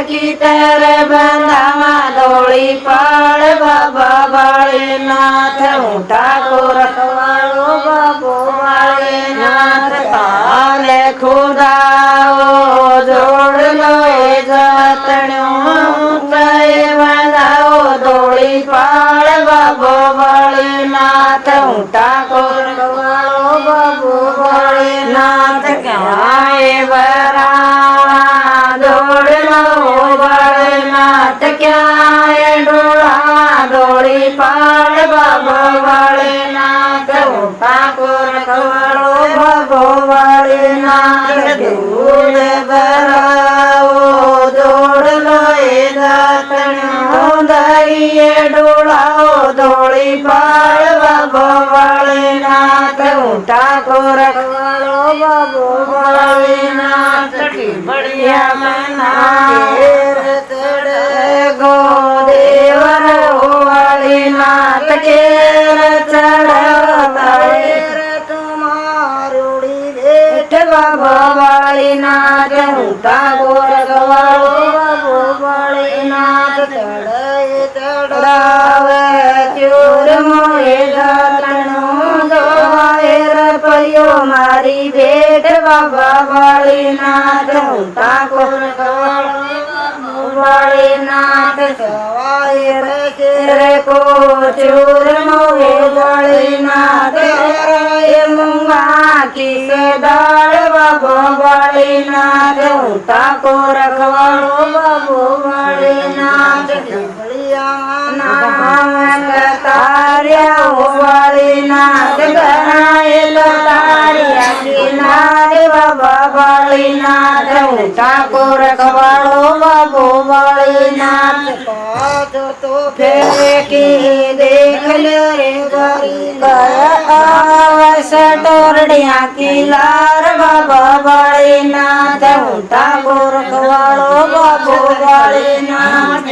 की तेरे बंधावा धोली पाड़ बाबा बाळीनाथ ठाकुर रखवाड़ो बाबो बाळीनाथ काले खुदाओ जोड़ लो जतण्यो कई बंधाओ धोली पाड़ बाबो बाळीनाथ ठाकुर रखवाड़ो बाबो बाळीनाथ क्याए बरा जोड़ लो बाळीनाथ क्याए डोला धोली पाड़ बाबो बाळीनाथ ठाकुर रखवाड़ो बाबो बाळीनाथ दूध भराओ जोड़ लो जतण्यो दहिए डोलाओ धोली पाड़ बाबो बाळीनाथ ठाकुर रखवाड़ो बाबो बाळीनाथ की बढ़िया मना गो देवर बाळीनाथ के तुम्हारूड़ी भेट बाबा बाळीनाथ ठाकुर रखवाड़ो बाबो बाळीनाथ चढ़ावे चूर मोए जतण्यो गवाएर पयो मारी भेट बाबा बाळीनाथ ठाकुर रखवाड़ो बाळीनाथ गवाएर चेरे को चूर मोए बाळीनाथ मूंगा की दाल बाबो बाळीनाथ ठाकुर रखवाड़ो बाबो बाळीनाथ तारिया बाळीनाथ गणाएल तारिया किनारे बाबा बाळीनाथ ठाकुर रखवाड़ो बाबो बाळीनाथ तो फेंकी देख ले रे आवस टोरडिया की लार बाबा बाळीनाथ ठाकुर रखवाड़ो बाबो बाळीनाथ